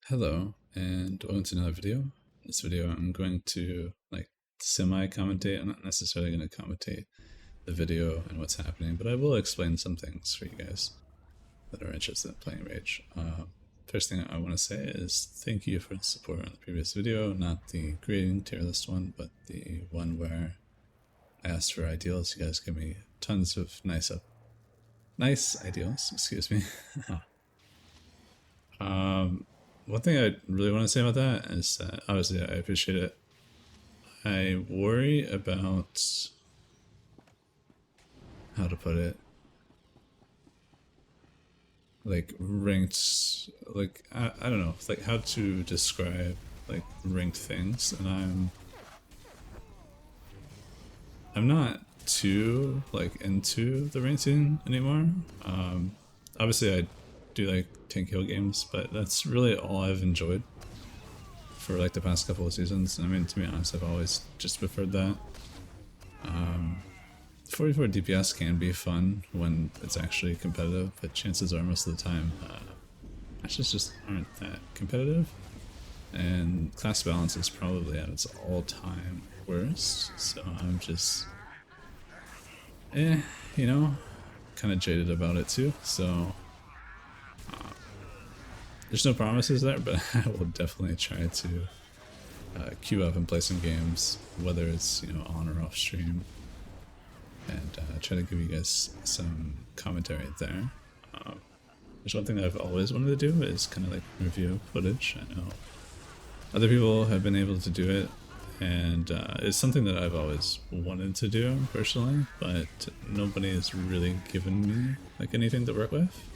Hello, and welcome to another video. In this video, I'm going to semi-commentate. I'm not necessarily going to commentate the video and what's happening, but I will explain some things for you guys that are interested in playing Rage. First thing I want to say is thank you for the support on the previous video, not the grading tier list one, but the one where I asked for ideals. You guys give me tons of nice ideals. Excuse me. One thing I really want to say about that is that obviously I appreciate it. I worry about how to put it, like ranked, I don't know, like how to describe like ranked things, and I'm not too like into the ranking anymore. Obviously I do like 10 kill games, but that's really all I've enjoyed for like the past couple of seasons. I mean, to be honest, I've always just preferred that. 44 DPS can be fun when it's actually competitive, but chances are most of the time matches just aren't that competitive, and class balance is probably at its all-time worst, so I'm just you know, kind of jaded about it too, so there's no promises there, but I will definitely try to queue up and play some games, whether it's, you know, on or off stream, and try to give you guys some commentary there. There's one thing that I've always wanted to do is kind of like review footage. I know other people have been able to do it, and it's something that I've always wanted to do personally, but nobody has really given me like anything to work with.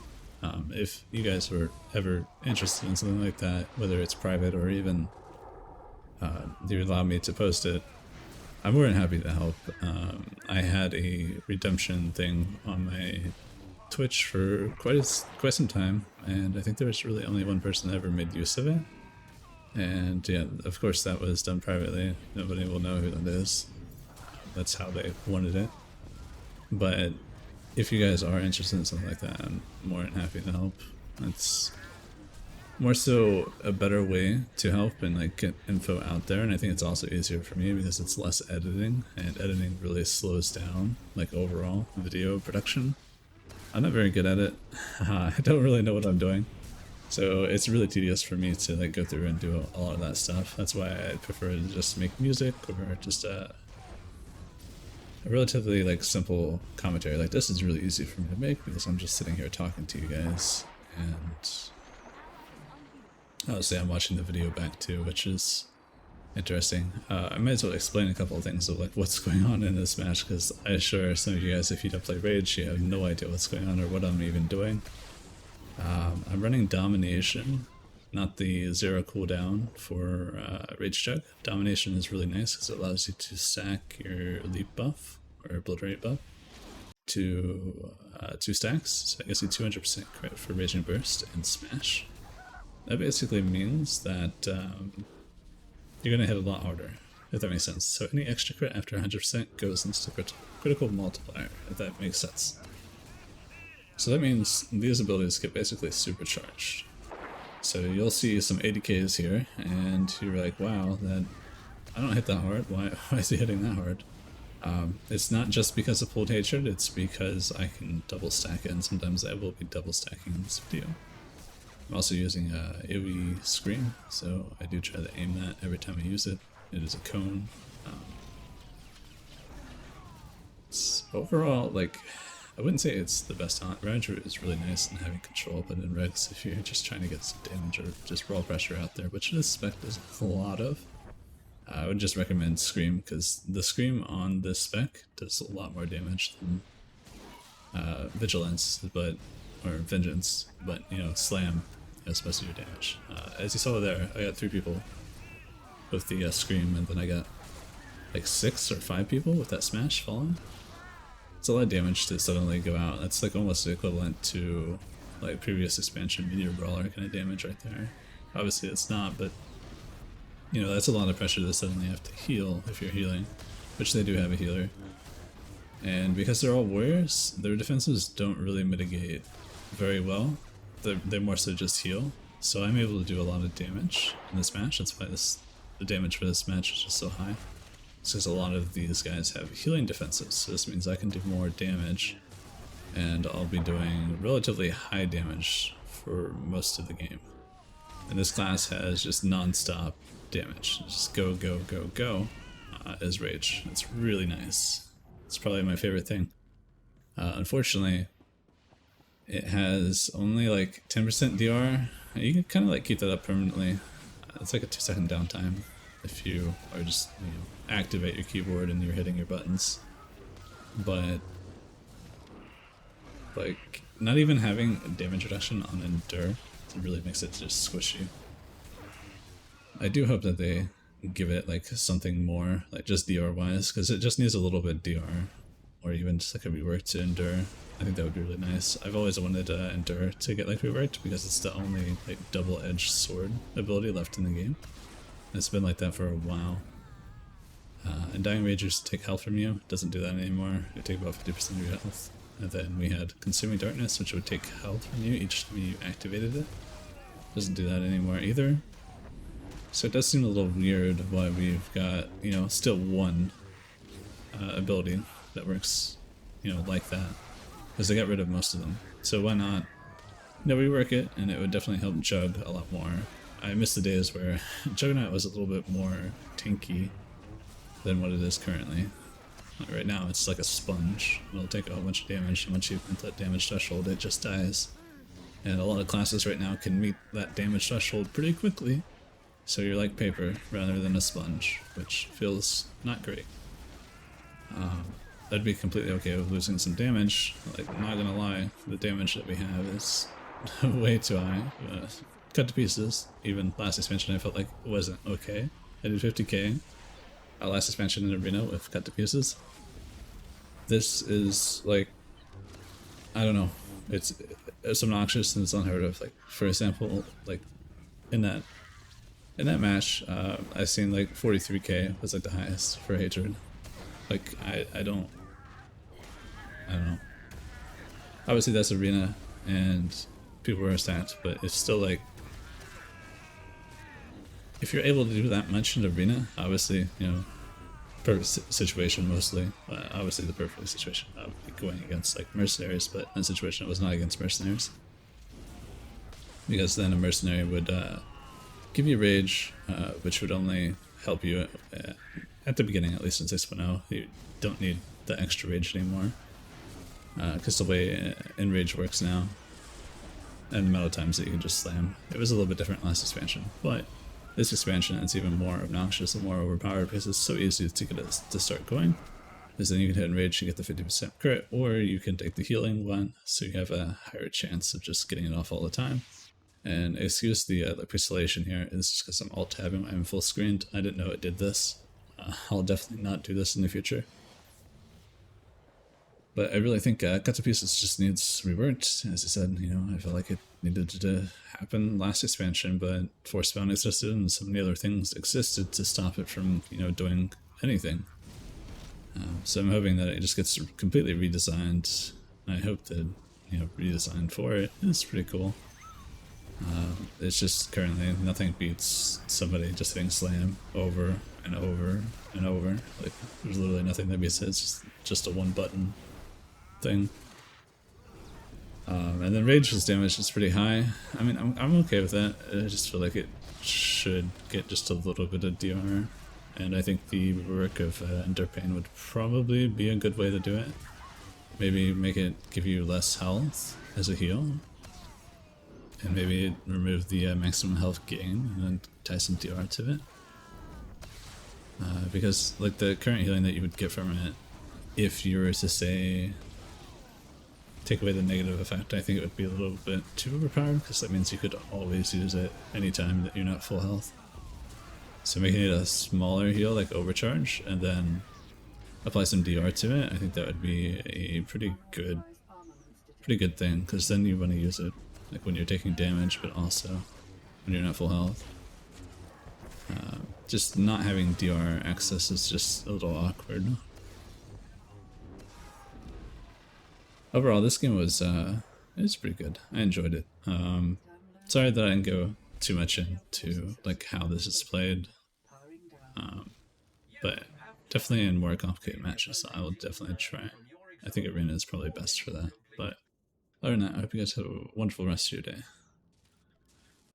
If you guys were ever interested in something like that, whether it's private or even you allow me to post it, I'm more than happy to help. I had a redemption thing on my Twitch for quite some time, and I think there was really only one person that ever made use of it. And yeah, of course that was done privately. Nobody will know who that is. That's how they wanted it. But if you guys are interested in something like that, I'm more than happy to help. It's more so a better way to help and like get info out there, and I think it's also easier for me because it's less editing, and editing really slows down like overall video production. I'm not very good at it. I don't really know what I'm doing, so it's really tedious for me to like go through and do all of that stuff. That's why I prefer to just make music or just a relatively like simple commentary like this is really easy for me to make because I'm just sitting here talking to you guys, and obviously I'm watching the video back too, which is interesting. I might as well explain a couple of things of like what's going on in this match, because I assure some of you guys if you don't play Rage you have no idea what's going on or what I'm even doing. I'm running Domination, not the 0 cooldown for Rage Jug. Domination is really nice because it allows you to stack your leap buff or blood rate buff to 2 stacks, so it gives you 200% crit for Raging Burst and Smash. That basically means that you're going to hit a lot harder, if that makes sense. So any extra crit after 100% goes into critical multiplier, if that makes sense. So that means these abilities get basically supercharged. So you'll see some 80Ks here, and you're like, wow, that I don't hit that hard. Why is he hitting that hard? It's not just because of pulled hatred, it's because I can double stack it, and sometimes I will be double stacking in this video. I'm also using a AoE screen, so I do try to aim that every time I use it. It is a cone. Overall, like, I wouldn't say it's the best talent. Ranger is really nice and having control, but in Regs, if you're just trying to get some damage or just raw pressure out there, which this spec does a lot of, I would just recommend Scream, because the Scream on this spec does a lot more damage than Vigilance, or Vengeance, but you know, Slam has most of your damage. As you saw there, I got 3 people with the Scream, and then I got like 6 or 5 people with that Smash falling. It's a lot of damage to suddenly go out. That's like almost equivalent to like previous expansion Meteor Brawler kind of damage right there. Obviously it's not, but you know, that's a lot of pressure to suddenly have to heal if you're healing, which they do have a healer. And because they're all warriors, their defenses don't really mitigate very well. They're more so just heal. So I'm able to do a lot of damage in this match. That's why the damage for this match is just so high. It's because a lot of these guys have healing defenses, so this means I can do more damage, and I'll be doing relatively high damage for most of the game. And this class has just non-stop damage. Just go, go, go, go as rage. It's really nice. It's probably my favorite thing. Unfortunately, it has only like 10% DR. You can kind of like keep that up permanently. It's like a 2-second downtime if you are just, you know, activate your keyboard and you're hitting your buttons. But like not even having a damage reduction on Endure really makes it just squishy. I do hope that they give it like something more, like just DR wise, because it just needs a little bit DR, or even just like a rework to Endure. I think that would be really nice. I've always wanted Endure to get like reworked because it's the only like double-edged sword ability left in the game. It's been like that for a while. And Dying Ragers take health from you. It doesn't do that anymore. It take about 50% of your health. And then we had Consuming Darkness, which would take health from you each time you activated it. Doesn't do that anymore either. So it does seem a little weird why we've got, you know, still one ability that works, you know, like that. Because they got rid of most of them. So why not, you know, rework it, and it would definitely help Jug a lot more. I miss the days where Juggernaut was a little bit more tanky than what it is currently. Like right now it's like a sponge. It'll take a whole bunch of damage, and once you hit that damage threshold it just dies. And a lot of classes right now can meet that damage threshold pretty quickly. So you're like paper rather than a sponge, which feels not great. I'd be completely okay with losing some damage. Like, I'm not gonna lie, the damage that we have is way too high. Cut to pieces. Even last expansion I felt like it wasn't okay. I did 50k. Last expansion in Arena with cut to pieces. This is like, I don't know. It's obnoxious and it's unheard of. Like, for example, like in that match, I've seen like 43k was like the highest for Hatred. Like, I don't know. Obviously that's Arena and people are stacked, but it's still like, if you're able to do that much in Arena, obviously, you know, perfect situation mostly. Obviously the perfect situation would be going against like mercenaries, but in a situation it was not against mercenaries. Because then a mercenary would give you rage, which would only help you at the beginning, at least in 6.0. You don't need the extra rage anymore. Because the way Enrage works now, and the amount of times that you can just slam, it was a little bit different last expansion, but this expansion it's even more obnoxious and more overpowered because it's so easy to get it to start going. Because then you can hit Enrage and get the 50% crit, or you can take the healing one, so you have a higher chance of just getting it off all the time. And excuse the pixelation here, is just because I'm alt-tabbing, I'm full screened. I didn't know it did this. I'll definitely not do this in the future. But I really think Cut to Pieces just needs reworked. As I said, you know, I feel like it needed to happen last expansion, but Forcebound existed and so many other things existed to stop it from, you know, doing anything. So I'm hoping that it just gets completely redesigned. I hope that, you know, redesign for it is pretty cool. It's just currently nothing beats somebody just hitting slam over and over and over. Like, there's literally nothing that beats it. It's just a one button thing. And then Rage's damage is pretty high. I mean, I'm okay with that. I just feel like it should get just a little bit of DR. And I think the rework of Endure Pain would probably be a good way to do it. Maybe make it give you less health as a heal. And maybe remove the maximum health gain and then tie some DR to it. Because like the current healing that you would get from it, if you were to say take away the negative effect, I think it would be a little bit too overpowered, because that means you could always use it anytime that you're not full health. So making it a smaller heal, like overcharge, and then apply some DR to it, I think that would be a pretty good thing, because then you want to use it like when you're taking damage, but also when you're not full health. Just not having DR access is just a little awkward. Overall, this game was pretty good. I enjoyed it. sorry that I didn't go too much into like how this is played, but definitely in more complicated matches, I will definitely try. I think arena is probably best for that. But other than that, I hope you guys have a wonderful rest of your day.